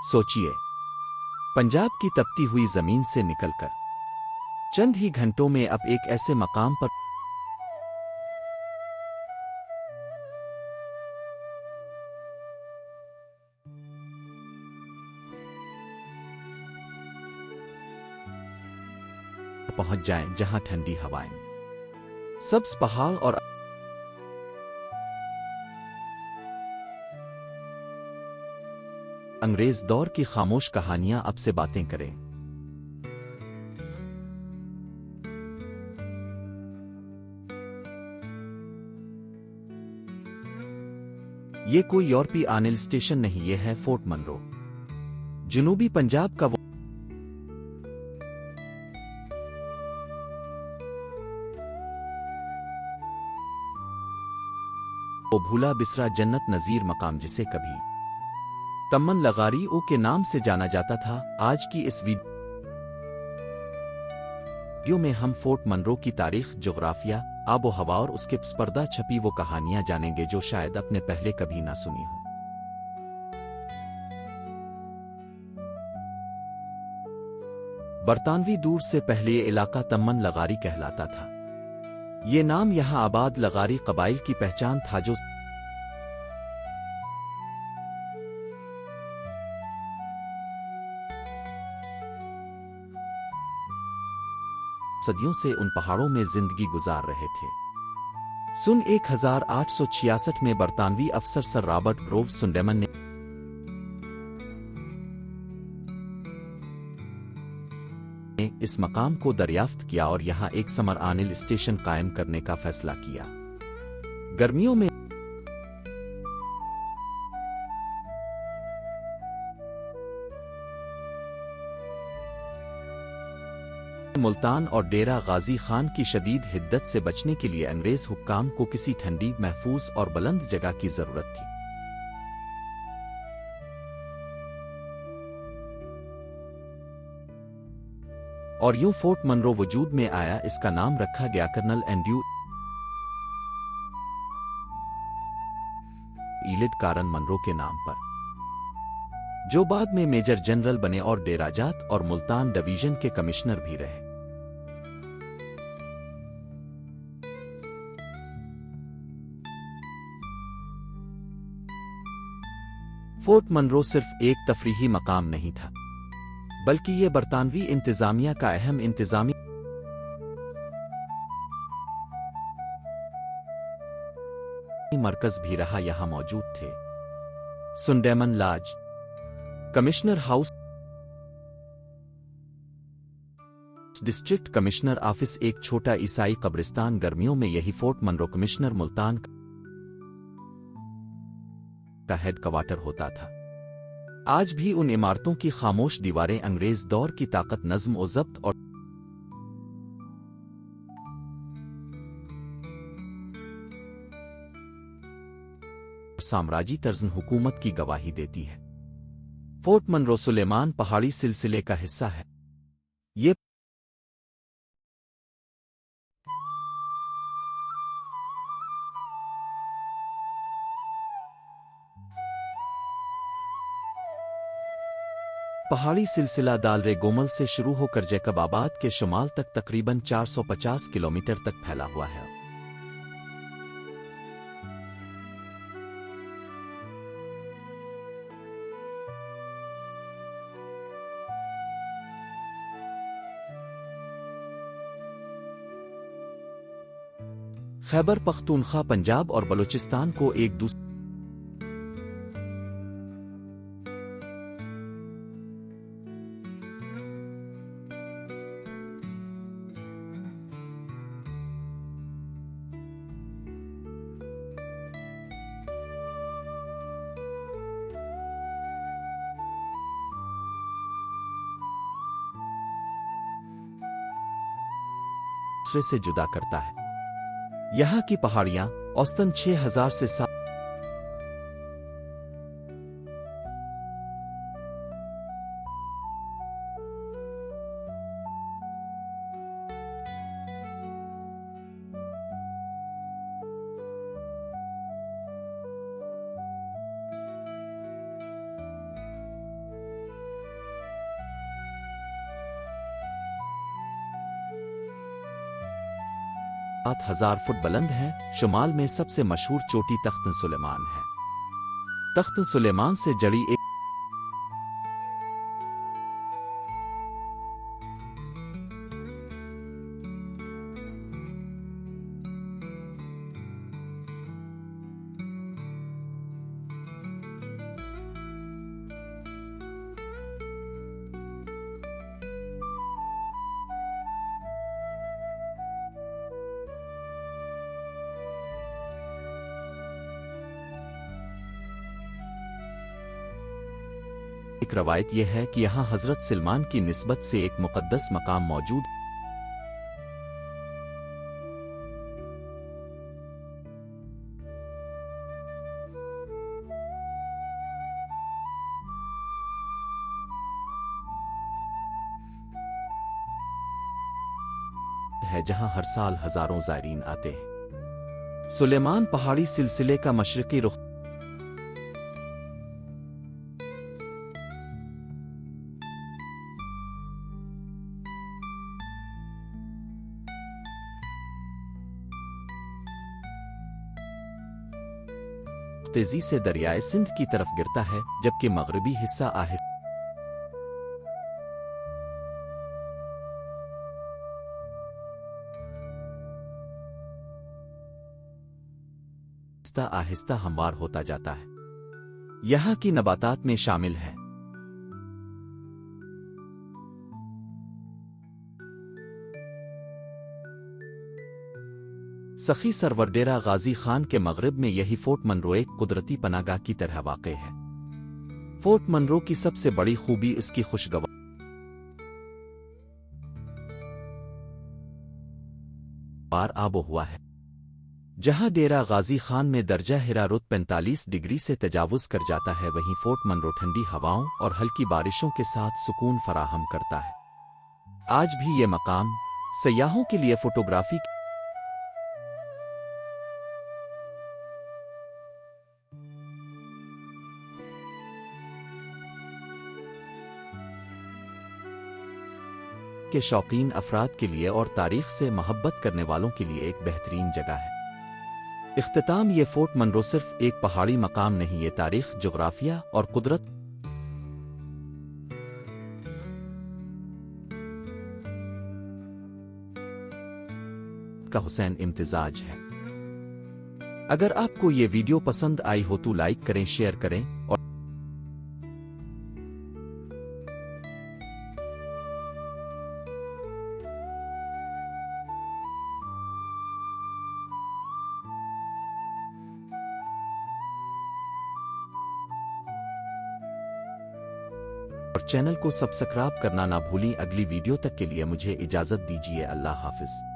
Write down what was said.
सोचिए, पंजाब की तपती हुई जमीन से निकलकर चंद ही घंटों में अब एक ऐसे मकाम पर पहुंच जाएं जहां ठंडी हवाएं, सब्ज पहाड़ और अंग्रेज दौर की खामोश कहानियां अब से बातें करें। ये कोई यूरोपीय आनिल स्टेशन नहीं, ये है फोर्ट मनरो, जनूबी पंजाब का वो भूला बिसरा जन्नत नजीर मकाम जिसे कभी तमन लगारी ओ के नाम से जाना जाता था। आज की इस वीडियो में हम फोर्ट मनरो की तारीख, जोग्राफिया, आबो हवा और उसके पर्दा छपी वो कहानियां जानेंगे जो शायद अपने पहले कभी ना सुनी हो। बरतानवी दूर से पहले ये इलाका तमन लगारी कहलाता था। ये नाम यहां आबाद लगारी कबाइल की पहचान था जो सदियों से उन पहाड़ों में जिंदगी गुजार रहे थे। सन 1866 में बरतानवी अफसर सर रॉबर्ट ग्रोव सुंडेमन ने इस मकाम को दरियाफ्त किया और यहां एक समर आनिल स्टेशन कायम करने का फैसला किया। गर्मियों में मुल्तान और डेरा गाजी खान की शदीद हिद्दत से बचने के लिए अंग्रेज हुक्काम को किसी ठंडी, महफूज और बुलंद जगह की जरूरत थी। और यूं फोर्ट मनरो वजूद में आया। इसका नाम रखा गया कर्नल एंड्रयू ईलिड कारन मनरो के नाम पर, जो बाद में मेजर जनरल बने और डेराजात और मुल्तान डिवीजन के कमिश्नर भी रहे। फोर्ट मनरो सिर्फ एक तफरीही मकाम नहीं था, बल्कि यह बरतानवी इंतजामिया का अहम इंतजामी मरकज भी रहा। यहां मौजूद थे सुंडेमन लाज, commissioner house, district commissioner office, एक छोटा ईसाई कब्रिस्तान। गर्मियों में यही फोर्ट मनरो कमिश्नर मुल्तान का हेडक्वार्टर होता था। आज भी उन इमारतों की खामोश दीवारें अंग्रेज दौर की ताकत, नज्म और जब्त और साम्राज्य तर्ज़ हुकूमत की गवाही देती है। फोर्ट मनरो सुलेमान पहाड़ी सिलसिले का हिस्सा है। ये पहाड़ी सिलसिला दालरे गोमल से शुरू होकर जैकबाबाद के शुमाल तक तकरीबन 450 किलोमीटर तक फैला हुआ है। खैबर पख्तूनख्वा पंजाब और बलूचिस्तान को एक दूसरे से जुदा करता है। यहां की पहाड़ियां औसतन 6000 से 7 7,000 फुट बुलंद है। शुमाल में सबसे मशहूर चोटी तख्त सुलेमान है। तख्त सुलेमान से जड़ी एक रवायत यह है कि यहाँ हजरत सलमान की निस्बत से एक मुक़द्दस मकाम मौजूद है, जहाँ हर साल हजारों ज़ायरीन आते हैं। सुलेमान पहाड़ी सिलसिले का मशरक़ी रुख तेजी से दरियाए सिंध की तरफ गिरता है, जबकि मगरबी हिस्सा आहिस्ता आहिस्ता हमवार होता जाता है। यहाँ की नबातात में शामिल है सखी सरवर डेरा गाजी खान के मगरिब में यही फोर्ट मनरो एक कुदरती पनागाह की तरह वाक़ है। फोर्ट मनरो की सबसे बड़ी खूबी इसकी खुशगवार आबो हुआ है। जहां डेरा गाजी खान में दर्जा हिरारत 45 डिग्री से तजावुज़ कर जाता है, वहीं फोर्ट मनरो ठंडी हवाओं और हल्की बारिशों के साथ सुकून फराहम करता है। आज भी ये मकाम सयाहों के लिए फोटोग्राफी के शौकीन अफराद के लिए और तारीख से मोहब्बत करने वालों के लिए एक बेहतरीन जगह है। इख्तिताम ये फोर्ट मनरो सिर्फ एक पहाड़ी मकाम नहीं, ये तारीख, जोग्राफिया और कुदरत का हुसैन इम्तिजाज है। अगर आपको ये वीडियो पसंद आई हो तो लाइक करें, शेयर करें और चैनल को सब्सक्राइब करना ना भूलें। अगली वीडियो तक के लिए मुझे इजाज़त दीजिए। अल्लाह हाफ़िज़।